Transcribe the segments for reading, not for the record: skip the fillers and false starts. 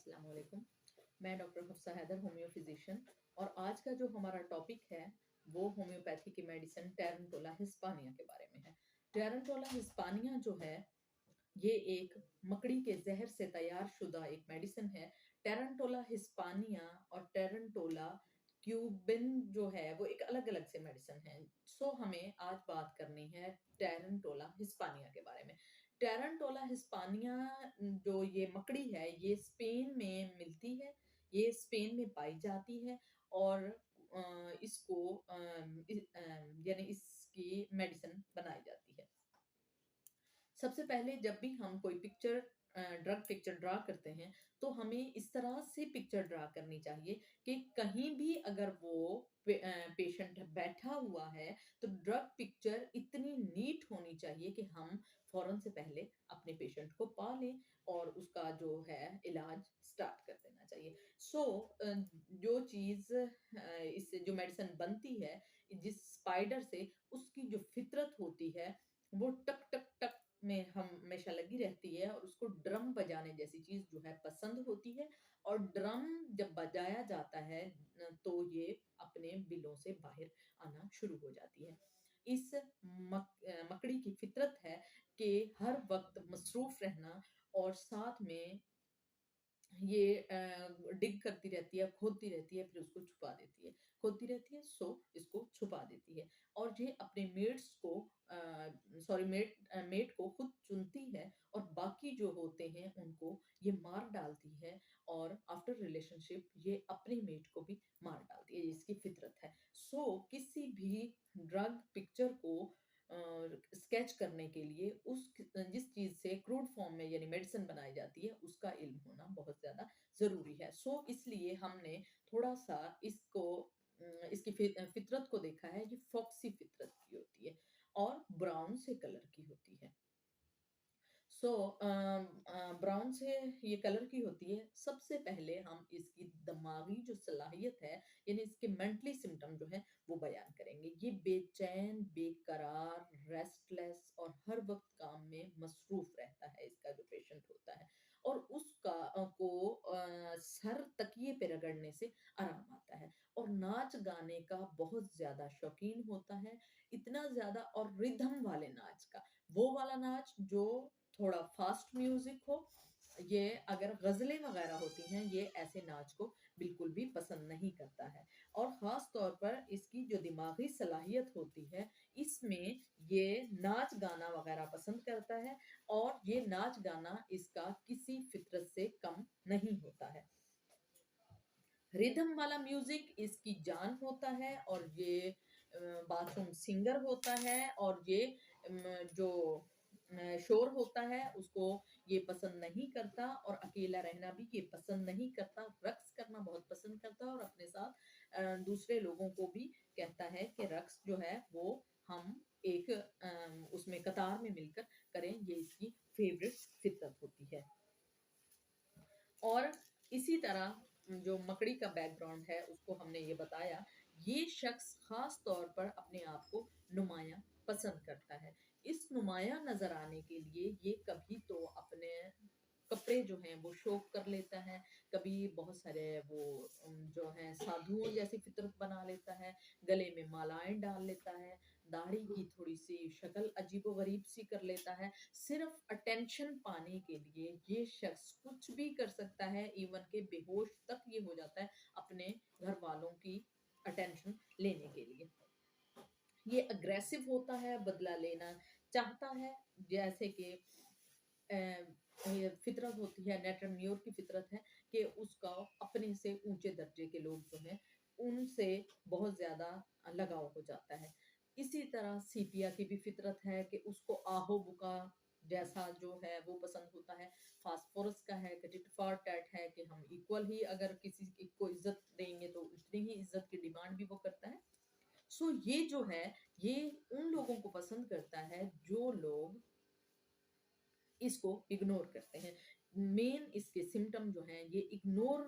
अस्सलाम वालेकुम। मैं doctor Hafsa Haider, homeo physician, और आज का जो हमारा टॉपिक है वो होम्योपैथी की मेडिसिन टेरेंटोला हिस्पानिया के बारे में है। टेरेंटोला हिस्पानिया जो है ये एक मकड़ी के जहर से तैयार शुदा एक मेडिसिन है। टेरेंटोला हिस्पानिया और टेरेंटोला क्यूबिन जो है वो एक अलग अलग से मेडिसिन है। सो हमें आज बात करनी है टेरेंटोला हिस्पानिया के बारे में। टेरेंटोला हिस्पानिया जो ये मकड़ी है ये स्पेन में मिलती है, ये स्पेन में पाई जाती है और इसको यानी इसकी मेडिसिन बनाई जाती है। सबसे पहले जब भी हम कोई पिक्चर ड्रग पिक्चर ड्रा करते हैं तो हमें इस तरह से पिक्चर ड्रा करनी चाहिए कि कहीं भी अगर वो पेशेंट बैठा हुआ है तो ड्रग पिक्चर इतनी नीट होनी चाहिए कि हम फौरन से पहले अपने पेशेंट को पा लें और उसका जो है इलाज स्टार्ट कर देना चाहिए। जो चीज़ इससे जो मेडिसिन बनती है जिस स्पाइडर से, उसकी जो फितरत होती है वो टक टक टक में हमेशा लगी रहती है और उसको ड्रम बजाने जैसी चीज जो है पसंद होती है। और ड्रम जब बजाया जाता है तो ये अपने बिलों से बाहर आना शुरू हो जाती है। इस मकड़ी की फितरत है कि हर वक्त मसरूफ रहना और साथ में ये डिग करती रहती है, खोदती रहती है, फिर उसको छुपा देती है, खोदती रहती है, सो इसको छुपा देती है। और ये अपने मेट्स को मेट को खुद चुनती है और बाकी जो होते हैं उनको ये मार डालती है और आफ्टर रिलेशनशिप ये अपने मेट को भी मार डालती है, ये इसकी फितरत है। किसी भी ड्रग पिक्चर को स्केच करने के लिए उस जिस चीज से क्रूड फॉर्म में यानी मेडिसिन बनाई जाती है उसका इल्म होना बहुत ज्यादा जरूरी है। इसलिए हमने थोड़ा सा इसको इसकी फितरत को देखा है। ये फॉक्सी फितरत की होती है और ब्राउन से कलर की होती है। ब्राउन से ये कलर की होती है। सबसे पहले हम इसकी दिमागी जो सलाहियत है यानी इसके मेंटली सिम्टम जो है वो बयान करेंगे। ये बेचैन, बेकरार, रेस्टलेस और हर वक्त काम में मसरूफ रहता है इसका जो पेशेंट होता है। और उसका सर तकिए पे रगड़ने से आराम आता है और नाच गाने का बहुत ज्यादा शौकीन होता है। इतना ज्यादा, और रिदम वाले नाच का, वो वाला नाच जो थोड़ा फास्ट म्यूजिक हो। ये अगर गजलें वगैरह होती हैं ये ऐसे नाच को बिल्कुल भी पसंद नहीं करता है। और खास तौर पर इसकी जो दिमागी सलाहियत होती है इसमें ये नाच गाना वगैरह पसंद करता है और ये नाच गाना इसका किसी फितरत से कम नहीं होता है। रिदम वाला म्यूजिक इसकी जान होता है और ये बाथरूम सिंगर होता है और ये जो शोर होता है उसको ये पसंद नहीं करता और अकेला रहना भी ये पसंद नहीं करता। रक्स करना बहुत पसंद करता है और अपने साथ दूसरे लोगों को भी कहता है कि रक्स जो है वो हम एक उसमें कतार में मिलकर करें। ये इसकी फेवरेट फितरत होती है। और इसी तरह जो मकड़ी का बैकग्राउंड है उसको हमने ये बताया। ये शख्स खास तौर पर अपने आप को नुमाया पसंद करता है। इस नुमाया नजर आने के लिए ये कभी तो अपने कपड़े जो हैं वो शौक कर लेता है, कभी बहुत सारे वो जो है साधुओं जैसी फितरत बना लेता है, गले में मालाएं डाल लेता है, दाढ़ी की थोड़ी सी शक्ल अजीबो गरीब सी कर लेता है। सिर्फ अटेंशन पाने के लिए ये शख्स कुछ भी कर सकता है, इवन के बेहोश तक ये हो जाता है अपने घर वालों की अटेंशन लेने के लिए। ये अग्रेसिव होता है, बदला लेना चाहता है, जैसे कि ये फितरत होती है, नेटरम्योर की फितरत है कि उसका अपने से ऊंचे दर्जे के लोग जो हैं उनसे बहुत ज्यादा लगाव हो जाता है। इसी तरह सीपिया की भी फितरत है कि उसको आहो बुका जैसा जो है वो पसंद होता है। फास्फोरस का है कि टिट फॉर टैट है कि हम इक्वल ही अगर किसी को इज्जत देंगे तो उतनी ही इज्जत की डिमांड भी वो करता है। ये जो है ये उन लोगों को पसंद करता है जो लोग इसको इग्नोर करते हैं। मेन इसके सिम्टम जो हैं ये इग्नोर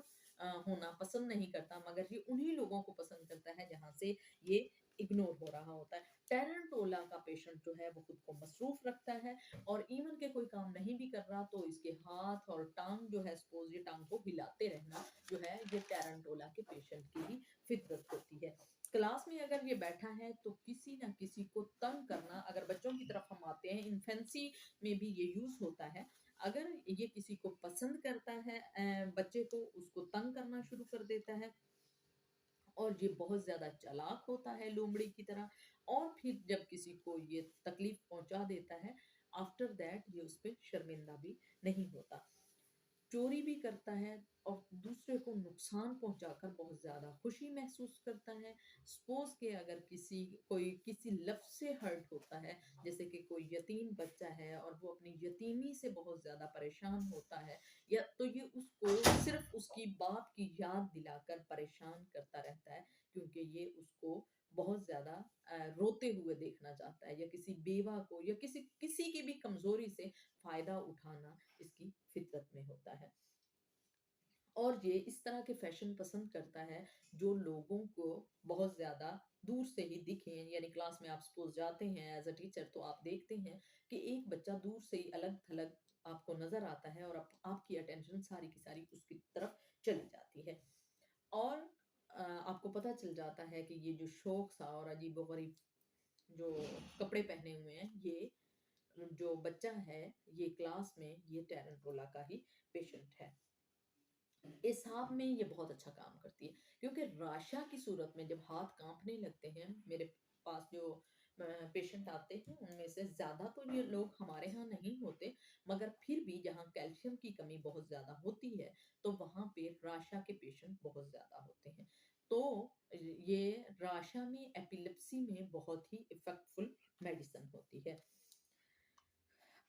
होना पसंद नहीं करता, मगर ये उन्हीं लोगों को पसंद करता है जहां से ये इग्नोर हो रहा होता है। टेरेंटोला का पेशेंट जो है वो खुद को मसरूफ रखता है और इवन के कोई काम नहीं भी कर रहा तो इसके हाथ और टांग जो है सपोज ये टांग को हिलाते रहना जो है ये टेरेंटोला के पेशेंट की ही फितरत होती है। क्लास में अगर ये बैठा है तो किसी ना किसी को तंग करना, अगर बच्चों की तरफ हम आते हैं इन्फेंसी में भी ये यूज होता है, अगर ये किसी को पसंद करता है बच्चे को उसको तंग करना शुरू कर देता है और ये बहुत ज़्यादा चालाक होता है लोमड़ी की तरह, और फिर जब किसी को ये तकलीफ पहुंचा देता है आफ्टर दैट ये उस पर शर्मिंदा भी नहीं होता, चोरी भी करता है और दूसरे को नुकसान पहुंचाकर बहुत ज्यादा खुशी महसूस करता है। सपोज के अगर कोई किसी लफ्ज से हर्ट होता है, जैसे कि कोई यतीम बच्चा है और वो अपनी यतीमी से बहुत ज्यादा परेशान होता है, या तो ये उसको सिर्फ उसकी बाप की याद दिलाकर परेशान करता रहता है, क्योंकि ये उसको बहुत ज्यादा रोते हुए देखना चाहता है, या किसी बेवा को या किसी किसी की भी कमजोरी से फायदा उठाना इसकी फितरत में होता है। और ये इस तरह के फैशन पसंद करता है जो लोगों को बहुत ज्यादा दूर से ही दिखे, यानी क्लास में आप सपोज जाते हैं एज अ टीचर तो आप देखते हैं कि एक बच्चा दूर से ही अलग थलग आपको नजर आता है और आपकी अटेंशन सारी की सारी उसकी तरफ चली जाती है। और आपको पता चल जाता है कि ये जो शौक सा और अजीबोगरीब जो कपड़े पहने हुए हैं, ये जो बच्चा है ये क्लास में ये टेरेंटोला का ही पेशेंट है। एसाब में ये बहुत अच्छा काम करती है, क्योंकि राशा की सूरत में जब हाथ कांपने लगते हैं, मेरे पास जो पेशेंट आते हैं उनमें से ज्यादा तो ये लोग हमारे यहाँ नहीं होते, मगर फिर भी जहाँ कैल्शियम की कमी बहुत ज्यादा होती है तो वहां पे राशा के पेशेंट बहुत ज्यादा होते हैं। तो ये राशा में एपिलेप्सी में बहुत ही इफेक्टफुल मेडिसिन होती है।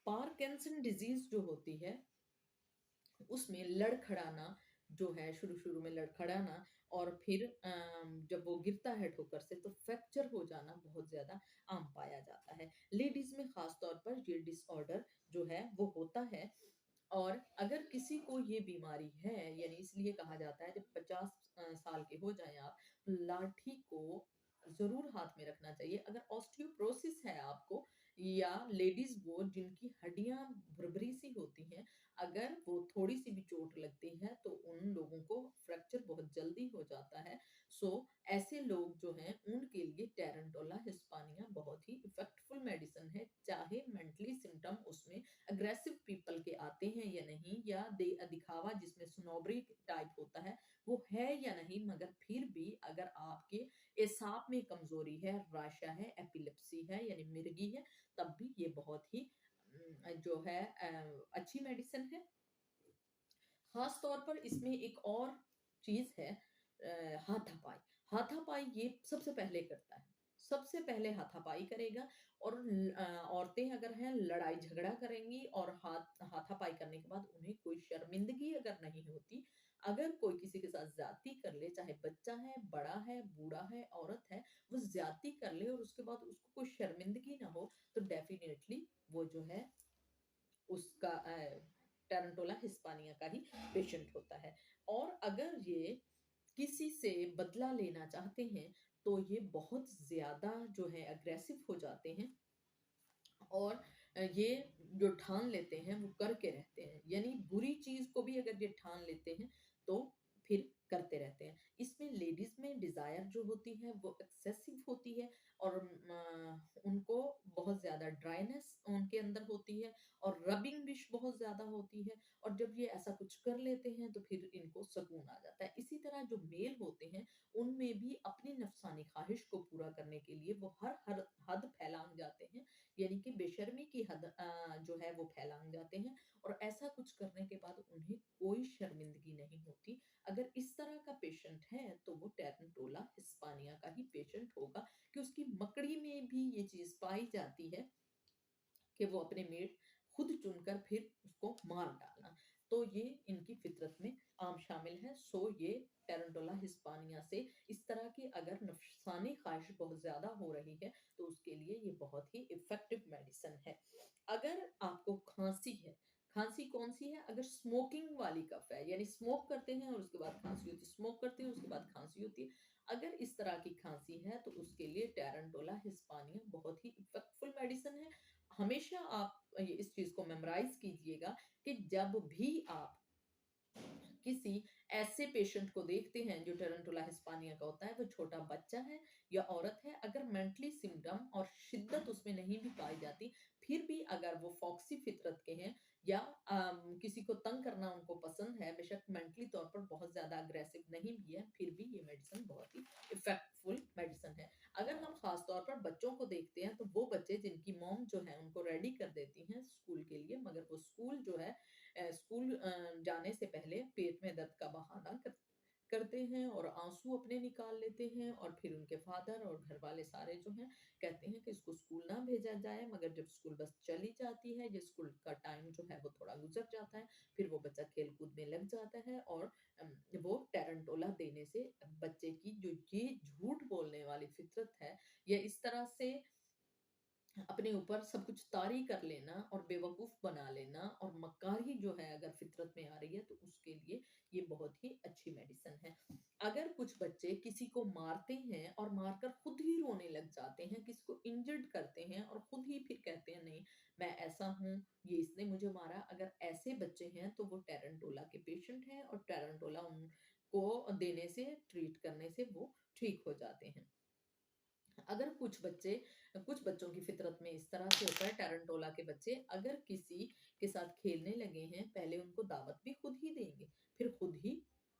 पार्किंसन डिजीज जो होती है उसमें लड़खड़ाना जो है, शुरू शुरू में लड़खड़ाना और फिर जब वो गिरता है ठोकर से तो फ्रैक्चर हो जाना बहुत ज्यादा आम पाया जाता है। लेडीज में खास तौर पर ये डिसऑर्डर जो है वो होता है। और अगर किसी को ये बीमारी है, यानी इसलिए कहा जाता है जब 50 साल के हो जाएं आप, लाठी को जरूर हाथ में रखना चाहिए। अगर ऑस्टियोप्रोसिस है आपको, या लेडीज वो जिनकी हड्डियां भुरभुरी सी होती हैं, अगर वो थोड़ी सी भी चोट लगती है तो उन लोगों को फ्रैक्चर बहुत जल्दी हो जाता है। सो ऐसे लोग जो हैं उनके लिए टेरेंटोला हिस्पानिया बहुत ही इफेक्टफुल मेडिसिन है, चाहे मेंटली सिम्टम उसमें अग्रेसिव पीपल के आते हैं या नहीं, या दिखावा जिसमें स्नोबरी टाइप होता है वो है या नहीं, मगर फिर भी अगर आपके एसाब में कमजोरी है, राशा है, एपिलेप्सी है यानी मिर्गी है, तब भी ये बहुत ही जो है अच्छी मेडिसिन है। खास तौर पर इसमें एक और चीज है, हाथापाई। हाथापाई ये सबसे पहले करता है, सबसे पहले हाथापाई करेगा। और औरतें अगर हैं लड़ाई झगड़ा करेंगी और हाथापाई करने के बाद उन्हें कोई शर्मिंदगी अगर नहीं होती, अगर कोई किसी के साथ ज्यादती कर ले, चाहे बच्चा है, बड़ा है, बूढ़ा है, औरत है, वो ज्यादती कर ले और उसके बाद उसको कोई शर्मिंदगी ना हो, तो डेफिनेटली वो जो है उसका टैरेंटोला हिस्पानिया का ही पेशेंट होता है। और अगर ये किसी से बदला लेना चाहते हैं तो ये बहुत ज्यादा जो है अग्रेसिव हो जाते हैं, और ये जो ठान लेते हैं वो करके रहते हैं, यानी बुरी चीज को भी अगर ये ठान लेते हैं तो फिर करते रहते हैं। इसमें लेडीज में डिजायर जो होती है वो एक्सेसिव होती है, और उनको बहुत ज्यादा ड्राइनेस उनके अंदर होती है, और रबिंग विश बहुत ज्यादा होती है, और जब ये ऐसा कुछ कर लेते हैं तो फिर इनको सुकून आ जाता है। इसी तरह जो मेल होते हैं उनमें भी अपनी नफसानी ख्वाहिश को पूरा करने के लिए वो हर हर हद फैलांग जाते हैं, यानी कि बेशर्मी की हद जो है वो फैलांग जाते हैं, और ऐसा कुछ करने के बाद उन्हें कोई शर्मिंदगी नहीं होती। अगर इस तरह का पेशेंट है तो वो टेरेंटोला हिस्पानिया का ही पेशेंट होगा, कि उसकी मकड़ी में भी ये चीज पाई जाती है कि वो अपने मेट खुद चुनकर फिर उसको मार डालना। तो ये इनकी फितरत में आम शामिल है। सो ये टेरेंटोला हिस्पानिया से इस तरह की अगर नफसानी ख्वाहिश बहुत ज्यादा हो रही है तो उसके लिए ये बहुत ही इफेक्टिव मेडिसिन है। अगर आपको खांसी है, खांसी कौन सी है, अगर स्मोकिंग वाली कफ है, यानी स्मोक करते हैं और उसके बाद खांसी होती है, स्मोक करते हैं उसके बाद खांसी होती है, अगर इस तरह की खाँसी है तो उसके लिए टैरेंटोला हिस्पानिया बहुत ही इफ़ेक्टफुल मेडिसिन है। हमेशा आप ये इस चीज़ को मेमोराइज़ कीजिएगा कि जब भी आप किसी ऐसे पेशेंट को देखते हैं जो टैरेंटुला हिस्पानिया का होता है, वो छोटा बच्चा है या औरत है, अगर मेंटली सिम्पटम और शिद्दत उसमें नहीं भी पाई जाती, फिर भी अगर वो फॉक्सी फितरत के हैं या किसी को तंग करना उनको पसंद है, बेशक मेंटली तौर पर बहुत ज़्यादा अग्रेसिव नहीं भी है, फिर भी ये मेडिसिन बहुत ही इफ़ेक्टफुल मेडिसिन है। अगर हम खास तौर पर बच्चों को देखते हैं, तो वो बच्चे जिनकी मॉम जो है उनको रेडी कर देती हैं स्कूल के लिए, मगर वो स्कूल जो है स्कूल जाने से पहले पेट में दर्द का बहाना करते हैं और आंसू अपने निकाल लेते हैं और फिर उनके फादर और घर वाले सारे जो हैं कहते हैं कि इसको स्कूल ना भेजा जाए, मगर जब स्कूल बस चली जाती है, ये स्कूल का टाइम जो है वो थोड़ा गुजर जाता है, फिर वो बच्चा खेल कूद में लग जाता है और वो टैरेंटोला देने से बच्चे की जो ये झूठ बोलने वाली फितरत है, या इस तरह से अपने ऊपर सब कुछ तारी कर लेना और बेवकूफ़ बना लेना और मक्कारी जो है अगर फ़ितरत में आ रही है, तो उसके लिए ये बहुत ही अच्छी मेडिसिन है। अगर कुछ बच्चे किसी को मारते हैं और मारकर खुद ही रोने लग जाते हैं, किसी को इंजर्ड करते हैं और खुद ही फिर कहते हैं नहीं, मैं ऐसा हूँ, ये इसने मुझे मारा, अगर ऐसे बच्चे हैं तो वो टैरेंटोला के पेशेंट हैं और टैरेंटोला उनको देने से, ट्रीट करने से वो ठीक हो जाते हैं। अगर कुछ बच्चों की फितरत में इस तरह से होता है, टैरेंटोला के बच्चे अगर किसी के साथ खेलने लगे हैं, पहले उनको दावत भी खुद ही देंगे, फिर खुद ही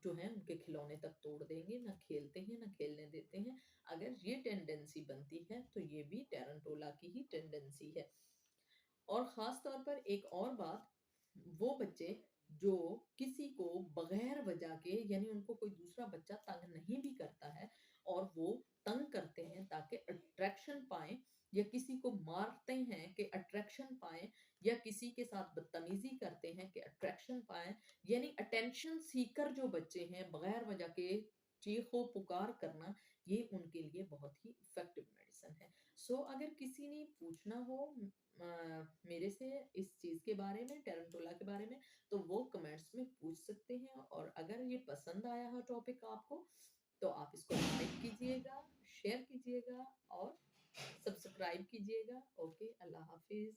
जो है उनके खिलौने तक तोड़ देंगे, ना खेलते हैं, ना खेलने देते हैं। अगर ये टेंडेंसी बनती है, तो ये भी टैरेंटोला की ही टेंडेंसी है। और ख़ास तौर पर एक और बात, वो बच्चे जो किसी को बगैर वजह के, यानी उनको कोई दूसरा बच्चा तंग नहीं भी करता है और वो तंग करते हैं ताकि अट्रैक्शन पाएँ, या किसी को मारते हैं कि अट्रैक्शन पाएँ, या किसी के साथ बदतमीज़ी करते हैं कि अट्रैक्शन पाएँ, यानी अटेंशन सीकर जो बच्चे हैं, बगैर वजह के चीखो-पुकार करना, ये उनके लिए बहुत ही इफ़ेक्टिव मेडिसिन है। सो अगर किसी ने पूछना हो मेरे से इस चीज़ के बारे में, टैरेंटोला के बारे में, तो वो कमेंट्स में पूछ सकते हैं, और अगर ये पसंद आया हो टॉपिक आपको, तो आप इसको लाइक कीजिएगा, शेयर कीजिएगा और सब्सक्राइब कीजिएगा। ओके, अल्लाह हाफ़िज़।